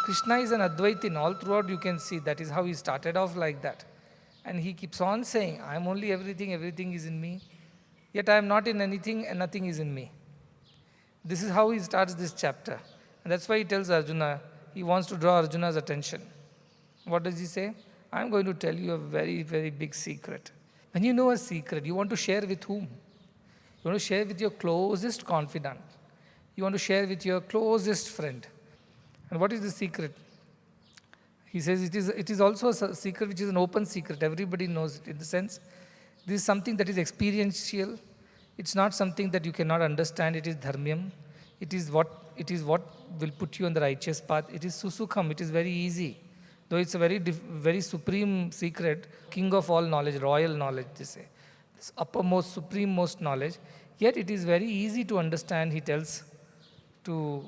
Krishna is an Advaitin. All throughout you can see that is how he started off like that. And he keeps on saying, I am only everything, everything is in me. Yet I am not in anything and nothing is in me. This is how he starts this chapter. And that's why he tells Arjuna, he wants to draw Arjuna's attention. What does he say? I am going to tell you a very, very big secret. When you know a secret, you want to share with whom? You want to share with your closest confidant. You want to share with your closest friend. And what is the secret? He says it is also a secret which is an open secret. Everybody knows it. In the sense, this is something that is experiential. It's not something that you cannot understand. It is dharmyam. It is what will put you on the righteous path. It is susukham. It is very easy. Though it's a very supreme secret, king of all knowledge, royal knowledge, they say. This uppermost, supreme-most knowledge. Yet it is very easy to understand, he tells to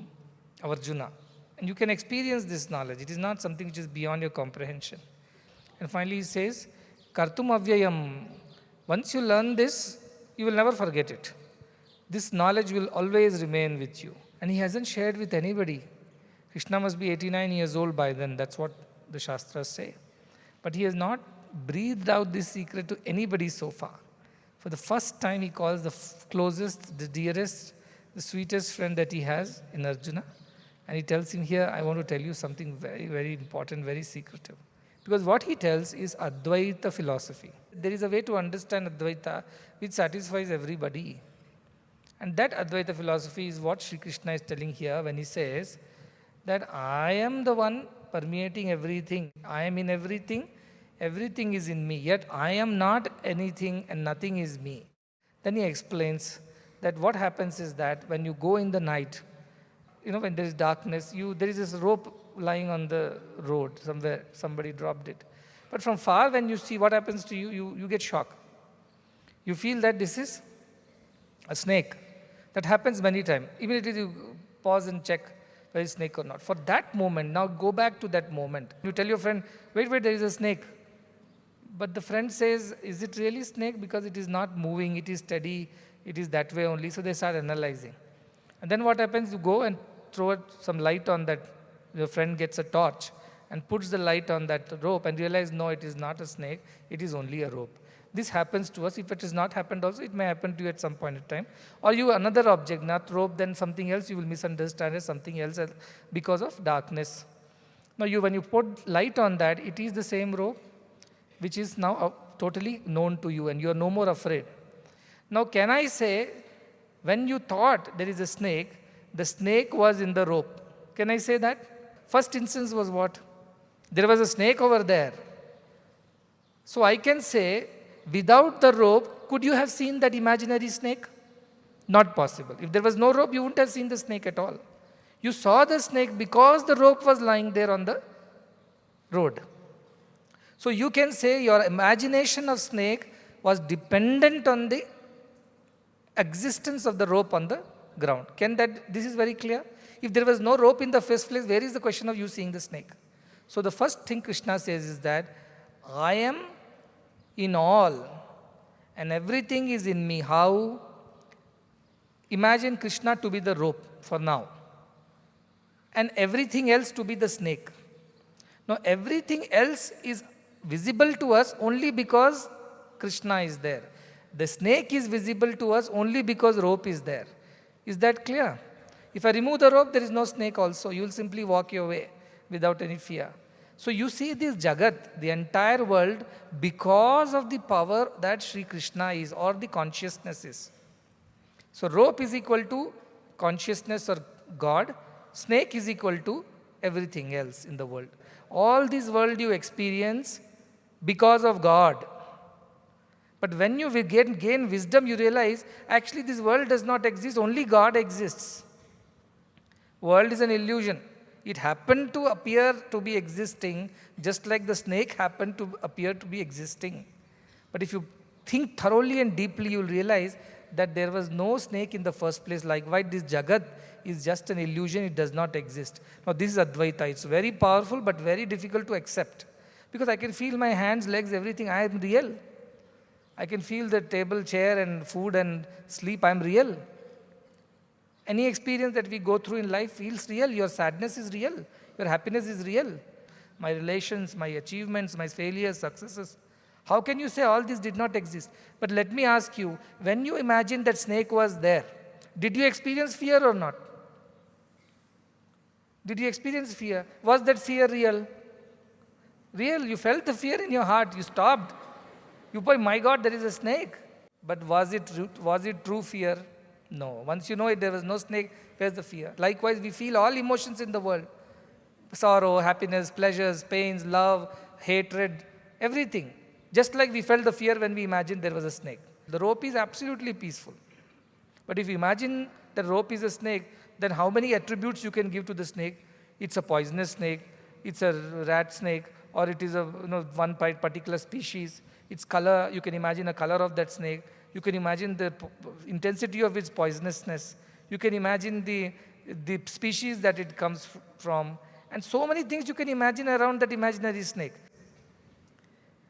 Arjuna. And you can experience this knowledge. It is not something which is beyond your comprehension. And finally he says, Kartum avyayam. Once you learn this, you will never forget it. This knowledge will always remain with you. And he hasn't shared with anybody. Krishna must be 89 years old by then. That's what the Shastras say. But he has not breathed out this secret to anybody so far. For the first time, he calls the closest, the dearest, the sweetest friend that he has in Arjuna. And he tells him here, I want to tell you something very, very important, very secretive. Because what he tells is Advaita philosophy. There is a way to understand Advaita which satisfies everybody. And that Advaita philosophy is what Sri Krishna is telling here when he says that I am the one permeating everything. I am in everything. Everything is in me. Yet I am not anything and nothing is me. Then he explains that what happens is that when you go in the night, when there is darkness, there is this rope lying on the road somewhere. Somebody dropped it. But from far when you see what happens to you, you get shocked. You feel that this is a snake. That happens many times. Immediately you pause and check whether it's snake or not. For that moment, now go back to that moment. You tell your friend, wait, there is a snake. But the friend says, is it really snake? Because it is not moving, it is steady, it is that way only. So they start analyzing. And then what happens? You go and throw some light on that. Your friend gets a torch and puts the light on that rope and realize, no, it is not a snake, it is only a rope. This happens to us. If it has not happened also, it may happen to you at some point in time. Or you another object, not rope, then something else, you will misunderstand as something else because of darkness. Now when you put light on that, it is the same rope, which is now totally known to you and you are no more afraid. Now can I say, when you thought there is a snake, the snake was in the rope. Can I say that? First instance was what? There was a snake over there. So I can say, without the rope, could you have seen that imaginary snake? Not possible. If there was no rope, you wouldn't have seen the snake at all. You saw the snake because the rope was lying there on the road. So you can say your imagination of snake was dependent on the existence of the rope on the ground. This is very clear? If there was no rope in the first place, where is the question of you seeing the snake? So the first thing Krishna says is that I am in all and everything is in me. How? Imagine Krishna to be the rope for now and everything else to be the snake. Now everything else is visible to us only because Krishna is there. The snake is visible to us only because rope is there. Is that clear? If I remove the rope, there is no snake also. You will simply walk your way without any fear. So you see this Jagat, the entire world, because of the power that Sri Krishna is or the consciousness is. So rope is equal to consciousness or God. Snake is equal to everything else in the world. All this world you experience because of God. But when you gain wisdom, you realize actually this world does not exist, only God exists. World is an illusion. It happened to appear to be existing just like the snake happened to appear to be existing. But if you think thoroughly and deeply, you will realize that there was no snake in the first place. Likewise, this Jagat is just an illusion, it does not exist. Now this is Advaita. It's very powerful but very difficult to accept. Because I can feel my hands, legs, everything. I am real. I can feel the table, chair and food and sleep. I am real. Any experience that we go through in life feels real. Your sadness is real. where happiness is real. My relations, my achievements, my failures, successes. How can you say all this did not exist? But let me ask you, when you imagine that snake was there, did you experience fear or not? Did you experience fear? Was that fear real? Real. You felt the fear in your heart. You stopped. You put, my God, there is a snake. But was it true fear? No. Once you know it, there was no snake, where's the fear? Likewise, we feel all emotions in the world. Sorrow, happiness, pleasures, pains, love, hatred, everything. Just like we felt the fear when we imagined there was a snake. The rope is absolutely peaceful. But if you imagine the rope is a snake, then how many attributes you can give to the snake? It's a poisonous snake, it's a rat snake, or it is a one particular species. Its color, you can imagine a color of that snake. You can imagine the intensity of its poisonousness. You can imagine the species that it comes from. And so many things you can imagine around that imaginary snake.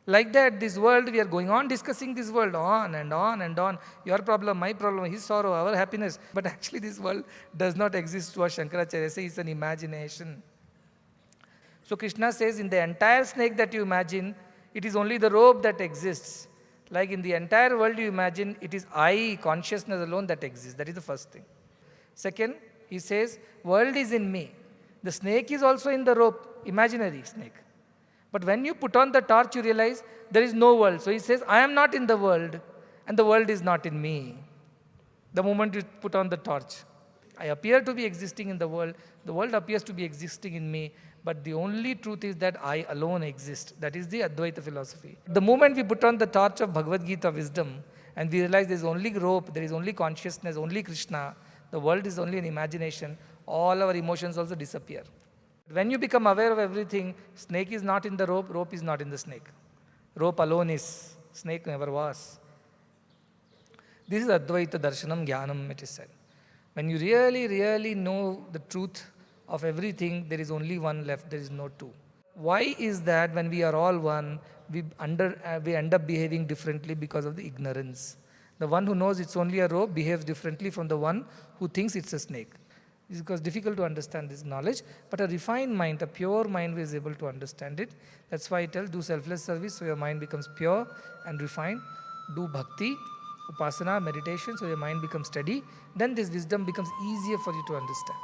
Like that, this world, we are going on discussing this world on and on and on. Your problem, my problem, his sorrow, our happiness. But actually this world does not exist to us. Shankaracharya says it's an imagination. So Krishna says in the entire snake that you imagine, it is only the rope that exists. Like in the entire world you imagine, it is I, consciousness alone that exists. That is the first thing. Second, he says, world is in me. The snake is also in the rope, imaginary snake. But when you put on the torch, you realize there is no world. So he says, I am not in the world, and the world is not in me. The moment you put on the torch, I appear to be existing in the world appears to be existing in me, but the only truth is that I alone exist. That is the Advaita philosophy. The moment we put on the torch of Bhagavad Gita wisdom, and we realize there is only rope, there is only consciousness, only Krishna, the world is only an imagination, all our emotions also disappear. When you become aware of everything, snake is not in the rope, rope is not in the snake. Rope alone is, snake never was. This is Advaita Darshanam Jnanam, it is said. When you really, really know the truth of everything, there is only one left, there is no two. Why is that when we are all one, we end up behaving differently because of the ignorance? The one who knows it's only a rope behaves differently from the one who thinks it's a snake. It's because difficult to understand this knowledge, but a refined mind, a pure mind is able to understand it. That's why I tell, do selfless service so your mind becomes pure and refined. Do bhakti, upasana, meditation so your mind becomes steady. Then this wisdom becomes easier for you to understand.